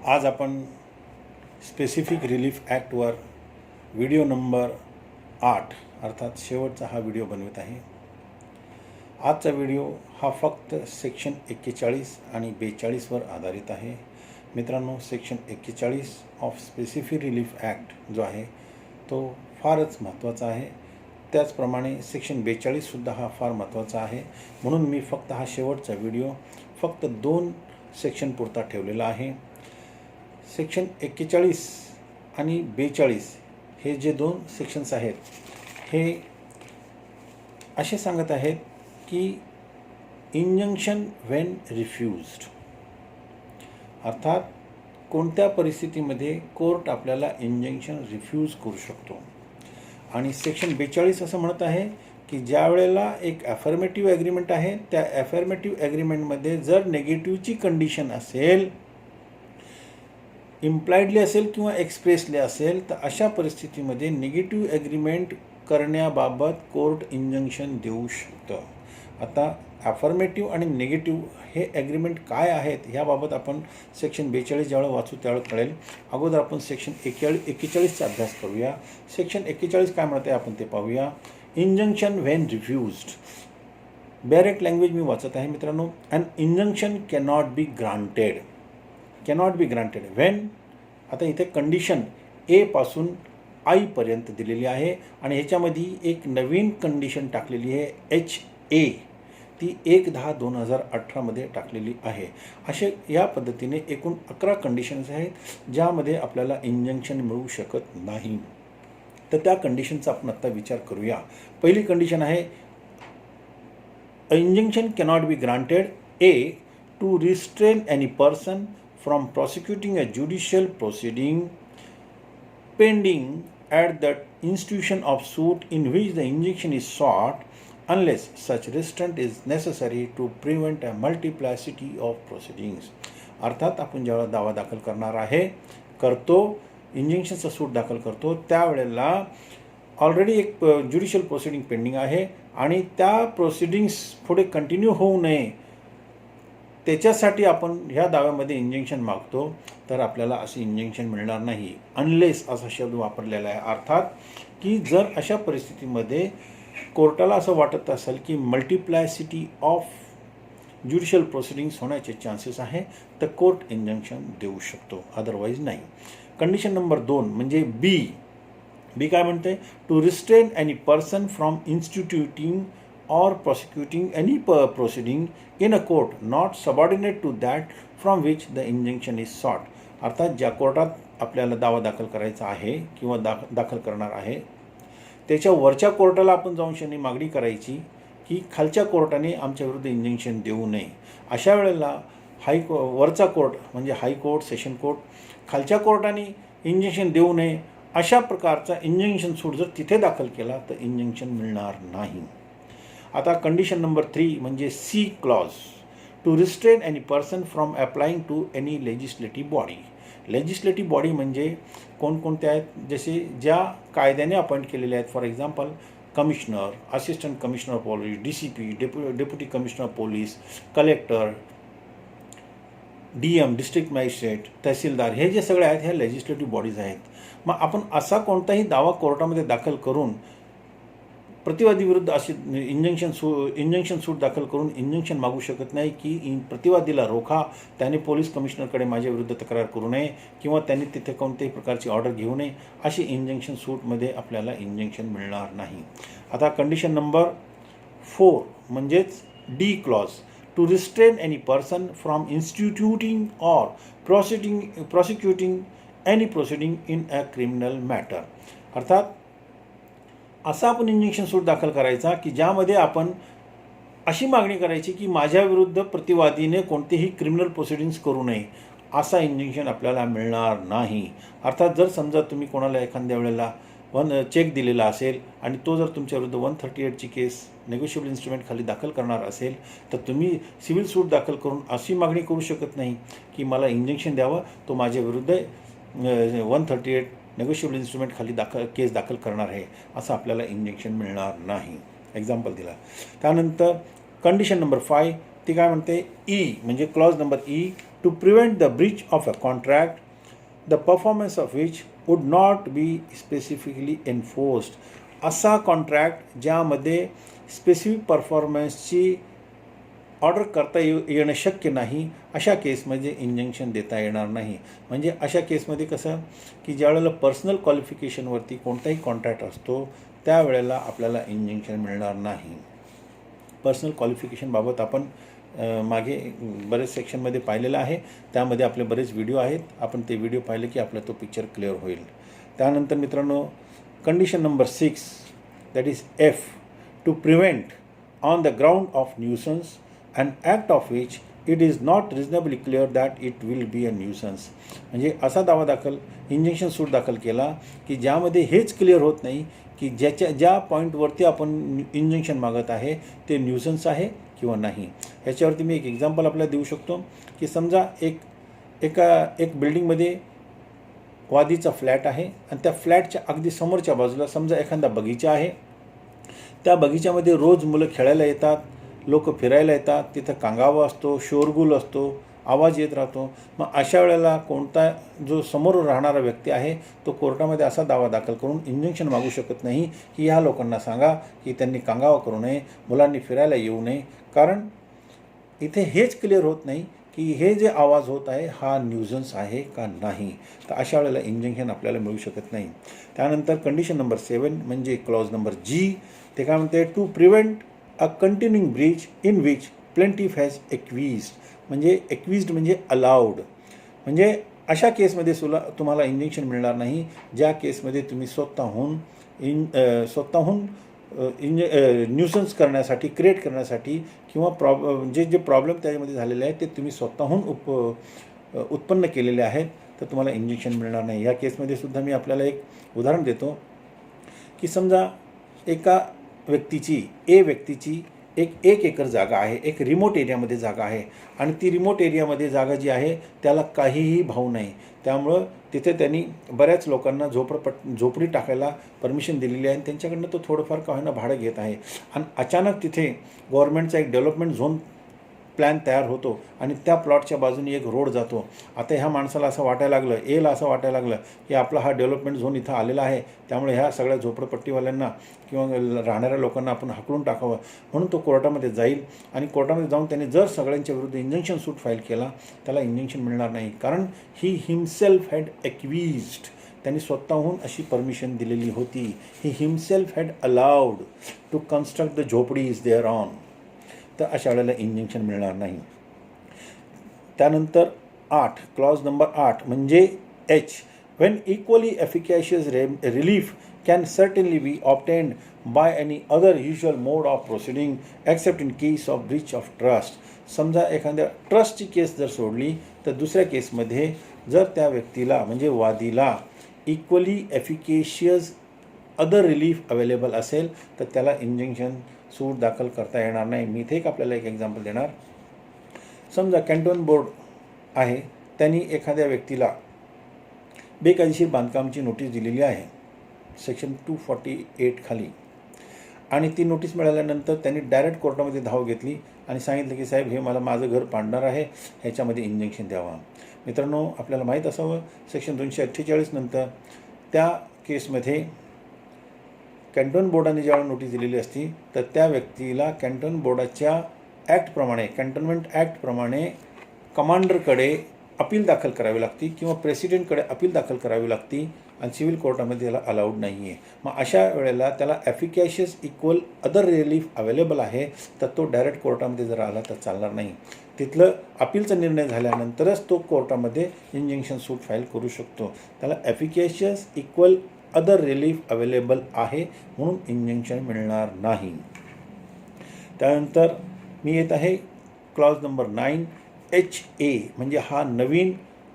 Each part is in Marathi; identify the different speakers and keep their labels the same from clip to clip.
Speaker 1: आज आपण स्पेसिफिक रिलीफ ॲक्टवर व्हिडिओ नंबर 8 अर्थात शेवटचा हा व्हिडिओ बनवित आहे. आजचा व्हिडिओ हा फक्त सेक्शन 41 आणि 42वर आधारित आहे. मित्रांनो, section 41 of specific relief act जो आहे तो फारच महत्त्वाचा आहे. त्याचप्रमाणे सेक्शन 42सुद्धा हा फार महत्त्वाचा आहे. म्हणून मी फक्त हा शेवटचा व्हिडिओ फक्त 2 सेक्शन पुरता ठेवलेला आहे. सेक्शन 41 आणि 42 हे जे 2 सेक्शन्स आहेत हे असे सांगत आहेत की इंजंक्शन व्हेन रिफ्यूज्ड, अर्थात कोणत्या परिस्थितीमध्ये कोर्ट आपल्याला इंजंक्शन रिफ्यूज करू शकतो. आणि सेक्शन 42 असं म्हणत आहे की ज्या वेळेला एक ॲफर्मेटिव्ह ॲग्रीमेंट आहे त्या ॲफर्मेटिव्ह ॲग्रीमेंटमध्ये जर नेगेटिव्हची कंडिशन असेल, इम्प्लाइडली असेल किंवा एक्सप्रेसली असेल, तर अशा परिस्थितीमध्ये निगेटिव्ह ॲग्रीमेंट करण्याबाबत कोर्ट इंजंक्शन देऊ शकतं. आता ॲफर्मेटिव्ह आणि निगेटिव्ह हे ॲग्रीमेंट काय आहेत ह्याबाबत आपण सेक्शन 42 ज्यावेळेला वाचू त्यावेळेला कळेल. अगोदर आपण सेक्शन 41चा अभ्यास करूया. सेक्शन 41 काय म्हणते आपण ते पाहूया. Injunction when refused. Direct language मी वाचत आहे मित्रांनो. An injunction cannot be granted. Cannot be granted when, आता इथे कंडिशन ए पासून आईपर्यंत दिलेली आहे आणि ह्याच्यामध्ये एक नवीन कंडिशन टाकलेली आहे HA, ती 1/10/2018 टाकलेली आहे. असे या पद्धतीने एकूण 11 कंडिशन्स आहेत ज्यामध्ये आपल्याला इंजंक्शन मिळू शकत नाही. तर त्या कंडिशनचा आपण आत्ता विचार करूया. पहिली कंडिशन आहे injunction cannot be granted A to restrain any person from prosecuting a judicial proceeding pending at the institution of suit in which the injunction is sought, unless such restraint is necessary to prevent a multiplicity of proceedings. अर्थात आपण जेव्हा दावा दाखल करतो इंजंक्शनचा सूट दाखल करतो त्यावेळेला ऑलरेडी एक ज्युडिशियल प्रोसिडिंग पेंडिंग आहे आणि त्या प्रोसिडिंग्स पुढे कंटिन्यू होऊ नये त्याच्यासाठी आपण ह्या दाव्यामध्ये इंजंक्शन मागतो, तर आपल्याला असे इंजंक्शन मिळणार नाही. अनलेस असा शब्द वापरलेला आहे. अर्थात की जर अशा परिस्थितीमध्ये कोर्टाला असं वाटत असेल की मल्टिप्लायसिटी ऑफ ज्युडिशियल प्रोसिडिंग्स होण्याचे चान्सेस आहे तर कोर्ट इंजंक्शन देऊ शकतो, अदरवाईज नाही. कंडिशन नंबर 2 म्हणजे बी काय म्हणते. To restrain any person from instituting or prosecuting any proceeding in a court not subordinate to that from which the injunction is sought. अर्थात ज्या कोर्टात आपल्याला दावा दाखल करायचा आहे किंवा दाखल करणार आहे त्याच्या वरच्या कोर्टाला आपण जाऊन शनी मागणी करायची की खालच्या कोर्टाने आमच्या विरुद्ध इंजंक्शन देऊ नये. अशा वेळेला वरचा कोर्ट म्हणजे हायकोर्ट, सेशन कोर्ट, खालच्या कोर्टाने इंजंक्शन देऊ नये अशा प्रकारचा इंजंक्शन सूट जर तिथे दाखल केला तर इंजंक्शन मिळणार नाही. आता कंडिशन नंबर 3 म्हणजे C clause. To restrain any person from applying to any legislative body. Legislative body म्हणजे कोणकोणत्या आहेत, जसे ज्या कायद्याने अपॉइंट केलेले आहेत. For example commissioner, assistant commissioner police, DCP, deputy commissioner police, collector, DM, district magistrate, tehsildar, हे जे सगळे आहेत ह्या लेजिस्लेटिव्ह बॉडीज आहेत. मग आपण असा कोणताही दावा कोर्टामध्ये दाखल करून प्रतिवादी विरुद्ध असे इंजंक्शन सूट दाखल करून इंजंक्शन मागू शकत नाही की प्रतिवादीला रोखा, त्याने पोलीस कमिशनरकडे माझ्या विरुद्ध तक्रार करू नये किंवा त्यांनी तिथे कोणत्याही प्रकारची ऑर्डर घेऊ नये. अशी इंजंक्शन सूटमध्ये आपल्याला इंजंक्शन मिळणार नाही. आता कंडिशन नंबर 4 म्हणजेच D clause. To restrain any person from instituting or prosecuting any proceeding in a criminal matter. अर्थात असा आपण इंजंक्शन सूट दाखल करायचा की ज्यामध्ये आपण अशी मागणी करायची की माझ्या विरुद्ध प्रतिवादीने कोणतेही क्रिमिनल प्रोसिडिंग्स करू नये. असा इंजंक्शन आपल्याला मिळणार नाही. अर्थात जर समजा तुम्ही कोणाला एखाद्या वेळेला चेक दिलेला असेल आणि तो जर तुमच्या विरुद्ध 138ची केस नेगोशिएबल इन्स्ट्रुमेंट खाली दाखल करणार असेल तर तुम्ही सिव्हिल सूट दाखल करून अशी मागणी करू शकत नाही की मला इंजंक्शन द्यावं, तो माझ्या विरुद्ध 138 नेगोशिएबल इन्स्ट्रुमेंट खाली केस दाखल करणार आहे, असं आपल्याला इंजंक्शन मिळणार नाही. एक्झाम्पल दिला. त्यानंतर कंडिशन नंबर 5 ती काय म्हणते. ई म्हणजे clause number E to prevent the breach of a contract, the performance of which would not be specifically enforced. असा कॉन्ट्रॅक्ट ज्यामध्ये स्पेसिफिक परफॉर्मन्सची ऑर्डर करता येणं शक्य नाही, अशा केसमध्ये इंजंक्शन देता येणार नाही. म्हणजे अशा केसमध्ये कसं की ज्यावेळेला पर्सनल क्वालिफिकेशनवरती कोणताही कॉन्ट्रॅक्ट असतो त्यावेळेला आपल्याला इंजंक्शन मिळणार नाही. पर्सनल क्वालिफिकेशनबाबत आपण मागे बरेच सेक्शनमध्ये पाहिलेलं आहे, त्यामध्ये आपले बरेच व्हिडिओ आहेत. आपण ते व्हिडिओ पाहिले की आपला तो पिक्चर क्लिअर होईल. त्यानंतर मित्रांनो, condition number 6 that is F, to prevent on the ground of nuisance and act of which it is not reasonably clear that it will be a nuisance. म्हणजे असा दावा दाखल, इंजंक्शन सूट दाखल केला की ज्यामध्ये हेच क्लिअर होत नाही की ज्या पॉईंटवरती आपण इंजंक्शन मागत आहे ते न्यूसन्स आहे किंवा नाही. ह्याच्यावरती मी एक एक्झाम्पल आपल्याला देऊ शकतो की समजा एक बिल्डिंगमध्ये वादीचा फ्लॅट आहे आणि त्या फ्लॅटच्या अगदी समोरच्या बाजूला समजा एखादा बगीचा आहे. त्या बगीच्यामध्ये रोज मुलं खेळायला येतात, लोक फिरायला येतात, तिथं कांगावा असतो, शोरगुल असतो, आवाज येत राहतो. मग अशा वेळेला कोणता जो समोर राहणारा व्यक्ती आहे तो कोर्टामध्ये असा दावा दाखल करून इंजंक्शन मागू शकत नाही की ह्या लोकांना सांगा की त्यांनी कांगावा करू नये, मुलांनी फिरायला येऊ नये, कारण इथे हेच क्लिअर होत नाही की हे जे आवाज होत आहे हा न्यूजन्स आहे का नाही. तर अशा वेळेला इंजंक्शन आपल्याला मिळू शकत नाही. त्यानंतर कंडिशन नंबर 7 म्हणजे क्लॉज नंबर G, ते काय म्हणते, to prevent a continuing breach in which plaintiff has acquiesced. म्हणजे एक्विज्ड म्हणजे अलाउड. म्हणजे अशा केसमध्ये तुम्हाला इंजंक्शन मिळणार नाही ज्या केसमध्ये तुम्ही स्वतःहून न्यूसन्स करण्यासाठी, क्रिएट करण्यासाठी किंवा जे प्रॉब्लेम त्याच्यामध्ये झालेले आहेत ते तुम्ही स्वतःहून उत्पन्न केलेले आहेत, तर तुम्हाला इंजंक्शन मिळणार नाही. या केसमध्ये सुद्धा मी आपल्याला एक उदाहरण देतो की समजा एका व्यक्तीची, ए व्यक्तीची एक एकर जागा आहे, एक रिमोट एरियामध्ये जागा आहे आणि ती रिमोट एरियामध्ये जागा जी आहे त्याला काहीही भाव नाही. त्यामुळं तिथे त्यांनी बऱ्याच लोकांना झोपडी टाकायला परमिशन दिलेली आहे आणि त्यांच्याकडनं तो थोडंफार का होईना भाडं घेत आहे. आणि अचानक तिथे गव्हर्नमेंटचा एक डेव्हलपमेंट झोन प्लॅन तयार होतो आणि त्या प्लॉटच्या बाजूने एक रोड जातो. आता ह्या माणसाला असं वाटायला लागलं, एला असं वाटायला लागलं की आपला हा डेव्हलपमेंट झोन इथं आलेला आहे, त्यामुळे ह्या सगळ्या झोपडपट्टीवाल्यांना किंवा राहणाऱ्या लोकांना आपण हाकलून टाकावं. म्हणून तो कोर्टामध्ये जाईल आणि कोर्टामध्ये जाऊन त्याने जर सगळ्यांच्या विरुद्ध इंजंक्शन सूट फाईल केला, त्याला इंजंक्शन मिळणार नाही, कारण ही हिमसेल्फ हॅड एक्विज्ड. त्यांनी स्वतःहून अशी परमिशन दिलेली होती. He himself had allowed to construct the झोपडीज देअर ऑन. तर अशा वेळेला इंजंक्शन मिळणार नाही. त्यानंतर 8, क्लॉज नंबर 8 म्हणजे H, when equally efficacious relief can certainly be obtained by any other usual mode of proceeding except in case of breach of trust. समजा एखाद्या ट्रस्टची केस जर सोडली तर दुसऱ्या केसमध्ये जर त्या व्यक्तीला म्हणजे वादीला equally efficacious other relief available असेल तर त्याला इंजंक्शन सूट दाखल करता येणार नाही. मी इथे आपल्याला एक एक्झाम्पल देणार. समजा कॅन्टोन बोर्ड आहे, त्यांनी एखाद्या व्यक्तीला बेकायदेशीर बांधकामची नोटीस दिलेली आहे सेक्शन 248 खाली, आणि ती नोटीस मिळाल्यानंतर त्यांनी डायरेक्ट कोर्टामध्ये धाव घेतली आणि सांगितलं की साहेब हे मला माझं घर पाडणार आहे, ह्याच्यामध्ये इंजंक्शन द्यावा. मित्रांनो, आपल्याला माहीत असावं सेक्शन 248 नंतर त्या केसमध्ये कॅन्टोन बोर्डाने ज्यावेळी नोटीस दिलेली असती तर त्या व्यक्तीला कॅन्टोन बोर्डाच्या ॲक्टप्रमाणे, कॅन्टोन्मेंट ॲक्टप्रमाणे कमांडरकडे अपील दाखल करावी लागती किंवा प्रेसिडेंटकडे अपील दाखल करावी लागती आणि सिव्हिल कोर्टामध्ये त्याला अलाउड नाही आहे. मग अशा वेळेला त्याला एफिकॅशियस इक्वल अदर रिलीफ अवेलेबल आहे तर तो डायरेक्ट कोर्टामध्ये जर आला तर चालणार नाही. तिथलं अपीलचा निर्णय झाल्यानंतरच तो कोर्टामध्ये इंजंक्शन सूट फाईल करू शकतो. त्याला एफिकॅशियस इक्वल अदर रिलीफ अवेलेबल आहे म्हणून इंजंक्शन मिळणार नाही. त्यानंतर मी येत आहे क्लॉज नंबर 9 HA, म्हणजे हा नवीन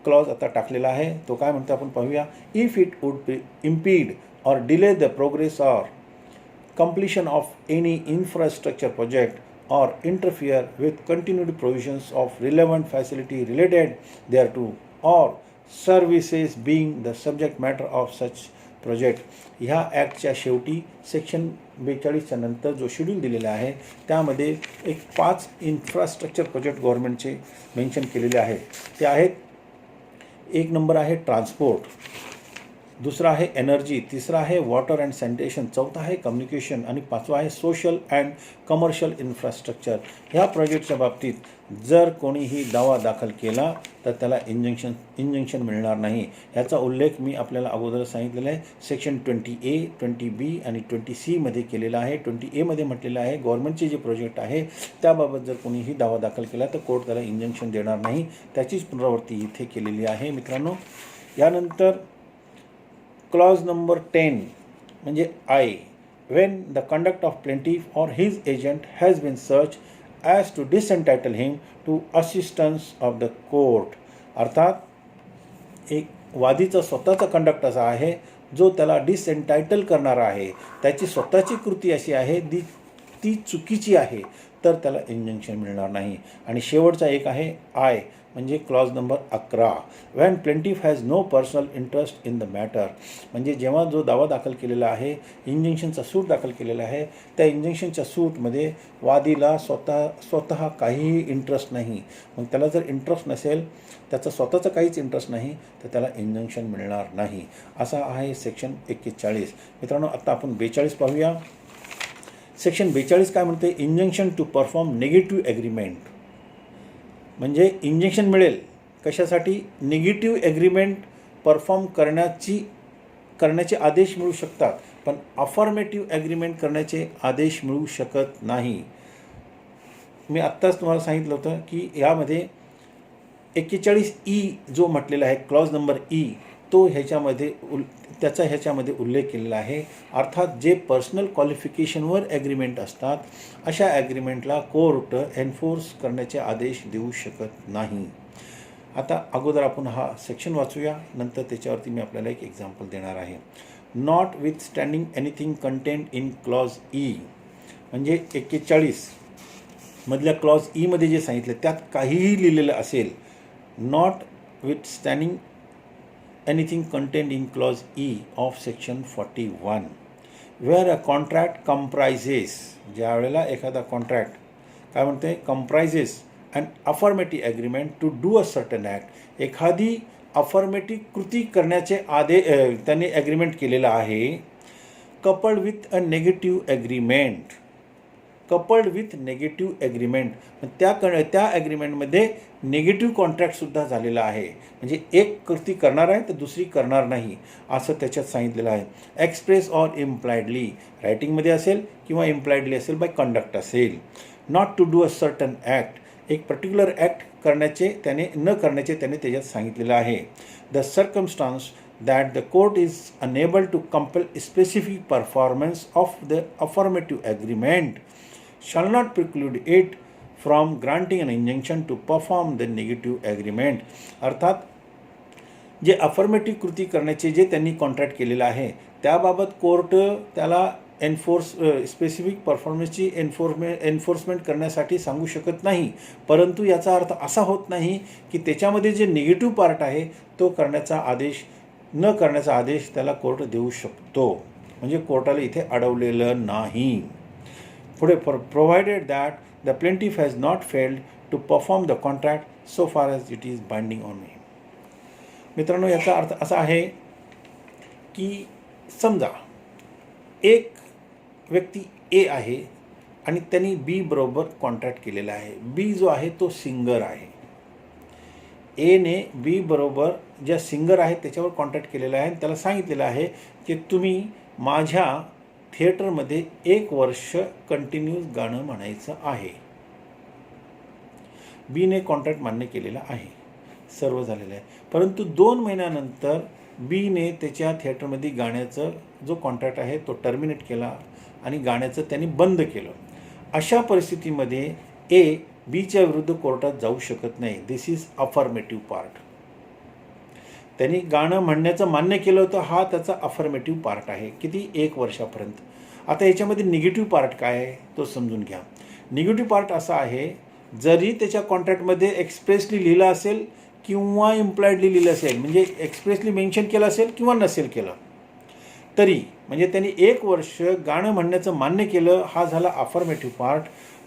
Speaker 1: क्लॉज आता टाकलेला आहे. तो काय म्हणतो आपण पाहूया. If it would impede or delay the progress or completion of any infrastructure project or interfere with continued provisions of relevant facility related thereto or services being the subject matter of such project ह्या ॲक्टच्या शेवटी सेक्शन 42च्या नंतर जो शेड्यूल दिलेला आहे त्यामध्ये एक 5 इन्फ्रास्ट्रक्चर प्रोजेक्ट गव्हर्नमेंटचे मेन्शन केलेले आहेत. ते आहेत, एक नंबर आहे ट्रान्सपोर्ट, दुसरा आहे एनर्जी, तिसरा आहे वॉटर अँड सॅनिटेशन, चौथा आहे कम्युनिकेशन आणि पाचवा आहे सोशल अँड कमर्शियल इन्फ्रास्ट्रक्चर. ह्या प्रोजेक्टच्या बाबतीत जर कोणीही दावा दाखल केला तर त्याला इंजंक्शन मिळणार नाही. ह्याचा उल्लेख मी आपल्याला अगोदर सांगितलेला आहे. सेक्शन 20A, 20B आणि 20C मध्ये केलेला आहे. 20A मध्ये म्हटलेलं आहे गव्हर्नमेंटचे जे प्रोजेक्ट आहे त्याबाबत जर कोणीही दावा दाखल केला तर कोर्ट त्याला इंजंक्शन देणार नाही. त्याचीच पुनरावृत्ती इथे केलेली आहे मित्रांनो. यानंतर क्लॉज नंबर 10 म्हणजे I, when the conduct of plaintiff or his agent has been such as to disentitle him to assistance of the court. अर्थात एक वादीचा स्वतःचा कंडक्ट असा आहे जो त्याला डिसएंटायटल करणारा आहे, त्याची स्वतःची कृती अशी आहे ती चुकीची आहे, तर त्याला इंजंक्शन मिळणार नाही. आणि शेवटचा एक आहे I म्हणजे clause number 11, when plaintiff has no personal interest in the matter. म्हणजे जेव्हा जो दावा दाखल केलेला आहे, इंजंक्शनचा सूट दाखल केलेला आहे, त्या इंजंक्शनच्या सूटमध्ये वादीला स्वतः काहीही इंटरेस्ट नाही. मग त्याला जर इंटरेस्ट नसेल, त्याचा स्वतःचा काहीच इंटरेस्ट नाही, तर त्याला इंजंक्शन मिळणार नाही. असा आहे सेक्शन 41. मित्रांनो, आता आपण 42 पाहूया. सेक्शन 42 काय म्हणते? Injunction to perform negative agreement. म्हणजे इंजेक्शन मिळेल कशासाठी? निगेटिव्ह ॲग्रीमेंट परफॉर्म करण्याचे आदेश मिळू शकतात, पण अफर्मेटिव्ह ॲग्रीमेंट करण्याचे आदेश मिळू शकत नाही. मी आत्ताच तुम्हाला सांगितलं होतं की यामध्ये 41E जो म्हटलेला आहे क्लॉज नंबर E, तो ह्याच्यामध्ये उल्लेख केलेला आहे. अर्थात जे पर्सनल क्वालिफिकेशनवर ॲग्रीमेंट असतात अशा ॲग्रीमेंटला कोर्ट एन्फोर्स करण्याचे आदेश देऊ शकत नाही. आता अगोदर आपण हा सेक्शन वाचूया, नंतर त्याच्यावरती मी आपल्याला एक एक्झाम्पल देणार आहे. Not with standing anything content in clause E म्हणजे 41 मधल्या क्लॉज E मध्ये जे सांगितलं त्यात काहीही लिहिलेलं असेल, not with standing anything contained in clause E of section 41, where a contract comprises, ज्या वेळेला एखादा कॉन्ट्रॅक्ट काय म्हणते, comprises an affirmative agreement to do a certain act, एखादी अफर्मेटिव्ह कृती करण्याचे त्याने ॲग्रीमेंट केलेला आहे. coupled with a negative agreement, coupled with negative agreement, त्या ॲग्रीमेंटमध्ये नेगेटिव्ह कॉन्ट्रॅक्टसुद्धा झालेला आहे. म्हणजे एक कृती करणार आहे तर दुसरी करणार नाही असं त्याच्यात सांगितलेलं आहे. एक्सप्रेस ऑर इम्प्लाइडली, रायटिंगमध्ये असेल किंवा इम्प्लाइडली असेल, बाय कंडक्ट असेल. Not to do a certain act, एक पर्टिक्युलर ॲक्ट करण्याचे त्याने त्याच्यात सांगितलेलं आहे. The circumstance that the court is unable to compel specific performance of the affirmative agreement shall not preclude it from granting an injunction to perform the negative agreement. अर्थात जे अफर्मेटिव्ह कृती करण्याचे जे त्यांनी कॉन्ट्रॅक्ट केलेलं आहे त्याबाबत कोर्ट त्याला स्पेसिफिक परफॉर्मन्सची एन्फोर्समेंट करण्यासाठी सांगू शकत नाही. परंतु याचा अर्थ असा होत नाही की त्याच्यामध्ये जे निगेटिव्ह पार्ट आहे तो न करण्याचा आदेश त्याला कोर्ट देऊ शकतो. म्हणजे कोर्टाला इथे अडवलेलं नाही. पुढे provided that the plaintiff has not failed to perform the contract so far as it is binding on him. मित्रांनो, याचा अर्थ असा आहे की समजा एक व्यक्ती A आहे आणि त्यांनी B बरोबर कॉन्ट्रॅक्ट केलेला आहे. B जो आहे तो सिंगर आहे. एने B बरोबर ज्या सिंगर आहेत त्याच्यावर कॉन्ट्रॅक्ट केलेला आहे आणि त्याला सांगितलेलं आहे की तुम्ही माझ्या थिएटरमध्ये 1 वर्ष कंटिन्यूस गाणं म्हणायचं आहे. बीने कॉन्ट्रॅक्ट मान्य केलेला आहे, सर्व झालेलं आहे. परंतु 2 महिन्यानंतर बीने त्याच्या थिएटरमध्ये गाण्याचं जो कॉन्ट्रॅक्ट आहे तो टर्मिनेट केला आणि गाण्याचं त्यांनी बंद केलं. अशा परिस्थितीमध्ये A बीच्या विरुद्ध कोर्टात जाऊ शकत नाही. दिस इज अफर्मेटिव्ह पार्ट. त्यांनी गाणं म्हणण्याचं मान्य केलं होतं, हा त्याचा अफर्मेटिव्ह पार्ट आहे. किती? 1 वर्षापर्यंत. आता याच्यामध्ये निगेटिव्ह पार्ट काय आहे तो समजून घ्या. निगेटिव्ह पार्ट असा आहे, जरी त्याच्या कॉन्ट्रॅक्टमध्ये एक्सप्रेसली लिहिलं असेल किंवा इम्प्लाइडली लिहिलं असेल, म्हणजे एक्सप्रेसली मेन्शन केलं असेल किंवा नसेल केलं, तरी म्हणजे त्यांनी 1 वर्ष गाणं म्हणण्याचं मान्य केलं, हा झाला अफर्मेटिव्ह पार्ट.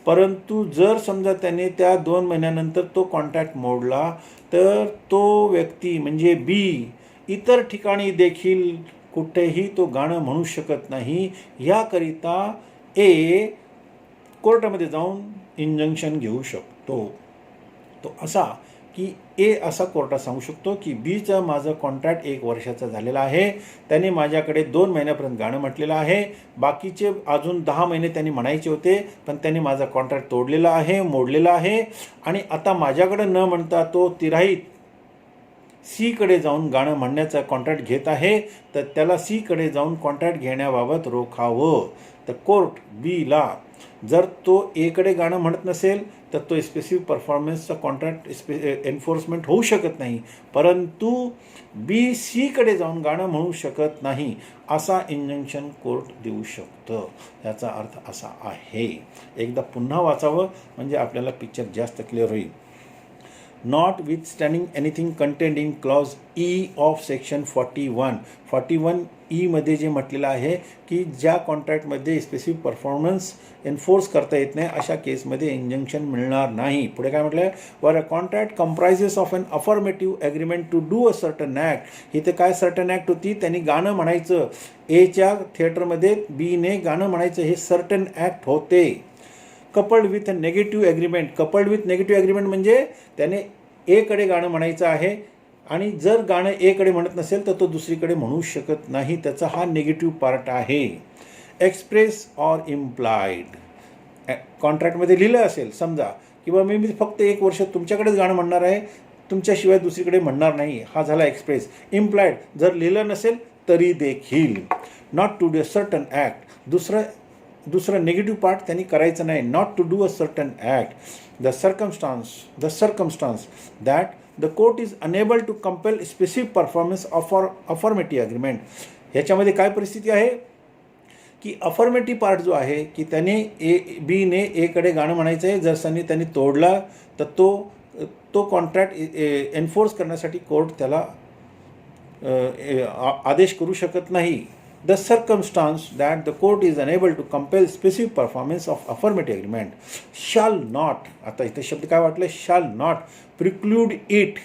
Speaker 1: परंतु जर समजा त्याने त्या 2 महिन्यानंतर तो कॉन्ट्रॅक्ट मोडला, तर तो व्यक्ती म्हणजे बी इतर ठिकाणी देखील कुठेही तो गाणं म्हणू शकत नाही. याकरिता ए कोर्टामध्ये जाऊन इंजंक्शन घेऊ शकतो. तो असा की ए असा कोर्टात सांगू शकतो की बीचं माझं कॉन्ट्रॅक्ट 1 वर्षाचा झालेला आहे, त्याने माझ्याकडे 2 महिन्यापर्यंत गाणं म्हटलेलं आहे, बाकीचे अजून 10 महिने त्यांनी म्हणायचे होते, पण त्यांनी माझा कॉन्ट्रॅक्ट तोडलेला आहे, मोडलेला आहे, आणि आता माझ्याकडे न म्हणता तो तिराहीत सीकडे जाऊन गाणं म्हणण्याचा कॉन्ट्रॅक्ट घेत आहे, तर त्याला सीकडे जाऊन कॉन्ट्रॅक्ट घेण्याबाबत रोखावं. तर कोर्ट बीला जर तो एकडे गाणं म्हणत नसेल तर तो स्पेसिफिक परफॉर्मन्सचा कॉन्ट्रॅक्ट एन्फोर्समेंट होऊ शकत नाही, परंतु बी सीकडे जाऊन गाणं म्हणू शकत नाही असा इंजंक्शन कोर्ट देऊ शकतं. याचा अर्थ असा आहे. एकदा पुन्हा वाचावं म्हणजे आपल्याला पिक्चर जास्त क्लिअर होईल. Notwithstanding anything contained in clause E of section 41. 41E मध्ये जे म्हटलेलं आहे की ज्या कॉन्ट्रॅक्टमध्ये स्पेसिफिक परफॉर्मन्स एन्फोर्स करता येत नाही अशा केसमध्ये इंजंक्शन मिळणार नाही. पुढे काय म्हटलं आहे, where a contract comprises of an affirmative agreement to do a certain act. इथे काय सर्टन ॲक्ट होती, त्यांनी गाणं म्हणायचं, एच्या थिएटरमध्ये बीने गाणं म्हणायचं, हे सर्टन ॲक्ट होते. Coupled with a negative agreement. Coupled with negative agreement म्हणजे त्याने एकडे गाणं म्हणायचं आहे आणि जर गाणं एकडे म्हणत नसेल तर तो दुसरीकडे म्हणू शकत नाही. त्याचा हा निगेटिव्ह पार्ट आहे. Express or implied. कॉन्ट्रॅक्टमध्ये लिहिलं असेल समजा किंवा मी फक्त 1 वर्ष तुमच्याकडेच गाणं म्हणणार आहे, तुमच्याशिवाय दुसरीकडे म्हणणार नाही, हा झाला एक्सप्रेस. इम्प्लाइड जर लिहिलं नसेल तरी देखील. Not to do a certain act. दुसरं निगेटिव्ह पार्ट त्यांनी करायचं नाही. Not to do a certain act. The circumstance that the court is unable to compel specific performance affirmative agreement. ह्याच्यामध्ये काय परिस्थिती आहे की अफर्मेटिव्ह पार्ट जो आहे की त्याने बीने एकडे गाणं म्हणायचं आहे, जर त्यांनी तोडला तर तो कॉन्ट्रॅक्ट एन्फोर्स करण्यासाठी कोर्ट त्याला आदेश करू शकत नाही. The circumstance that the court is unable to compel specific performance of affirmative agreement shall not, आता इथे शब्द काय वाटलं, shall not preclude it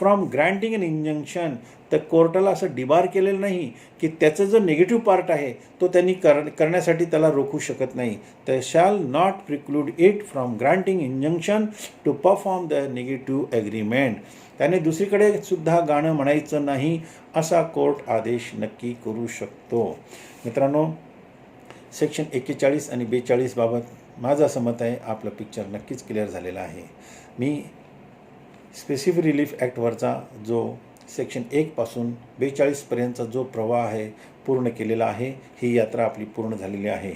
Speaker 1: from granting an injunction. तर कोर्टाला असं डिबार केलेलं नाही की त्याचं जो निगेटिव्ह पार्ट आहे तो त्यांनी करण्यासाठी त्याला रोखू शकत नाही. तर shall not preclude it from granting injunction to perform the negative agreement. त्याने दुसरीकडे सुद्धा गाणं म्हणायचं नाही असा कोर्ट आदेश नक्की करू शकतो. मित्रांनो, सेक्शन 41 आणि 42 बाबत माझं असं मत आहे, आपलं पिक्चर नक्कीच क्लिअर झालेलं आहे. मी स्पेसिफिक रिलीफ ॲक्टवरचा जो सेक्शन 1 पासून 42 पर्यंतचा जो प्रवाह आहे पूर्ण केलेला आहे. ही यात्रा आपली पूर्ण झालेली आहे.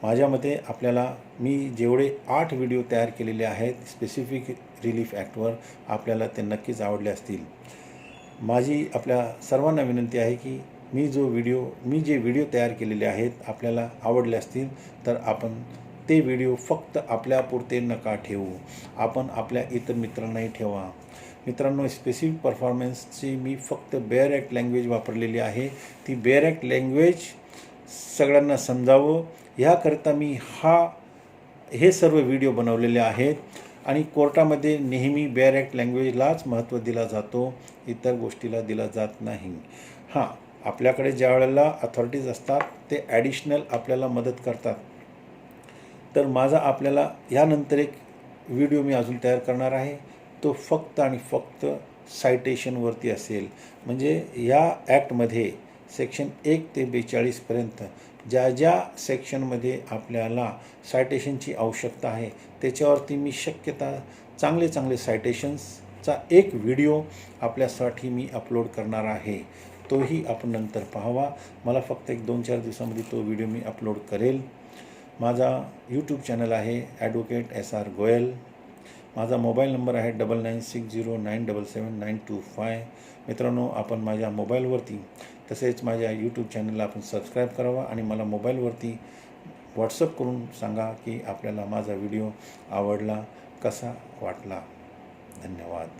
Speaker 1: माझ्या मते आपल्याला मी जेवढे 8 व्हिडिओ तयार केलेले आहेत स्पेसिफिक रिलीफ ॲक्टवर, आपल्याला ते नक्कीच आवडले असतील. माझी आपल्या सर्वांना विनंती आहे की मी जे व्हिडिओ तयार केलेले आहेत आपल्याला आवडले असतील तर आपण ते व्हिडिओ फक्त आपल्यापुरते नका ठेवू, आपण आपल्या इतर मित्रांनाही ठेवा. मित्रांनो, स्पेसिफिक परफॉर्मन्सची मी फक्त बेअर ॲक्ट लँग्वेज वापरलेली आहे. ती बेअर ॲक्ट लँग्वेज सगळ्यांना समजावं ह्याकरता मी हे सर्व व्हिडिओ बनवलेले आहेत. आणि कोर्टामध्ये नेहमी बेअर ॲक्ट लँग्वेजलाच महत्त्व दिला जातो, इतर गोष्टीला दिला जात नाही. हां, आपल्याकडे ज्या वेळेला अथॉरिटीज असतात ते ॲडिशनल आपल्याला मदत करतात. तर माझा आपल्याला यानंतर एक व्हिडिओ मी अजून तयार करणार आहे, तो फक्त आणि फक्त सायटेशनवरती असेल. म्हणजे या ॲक्टमध्ये सेक्शन 1 ते 42 पर्यंत ज्या सेक्शनमध्ये आपल्याला सायटेशनची आवश्यकता आहे त्याच्यावरती मी शक्यता चांगले सायटेशन्सचा एक व्हिडिओ आपल्यासाठी मी अपलोड करणार आहे. तोही आपण नंतर पाहावा. मला फक्त 1-2-4 दिवसामध्ये तो व्हिडिओ मी अपलोड करेल. माझा यूट्यूब चॅनल आहे ॲडव्होकेट SR गोयल. माझा मोबाईल नंबर आहे 9960977925. मित्रांनो, आपण माझ्या मोबाईलवरती तसेच माझ्या यूट्यूब चॅनलला आपण सबस्क्राईब करावा आणि मला मोबाईलवरती व्हॉट्सअप करून सांगा की आपल्याला माझा व्हिडिओ आवडला, कसा वाटला. धन्यवाद.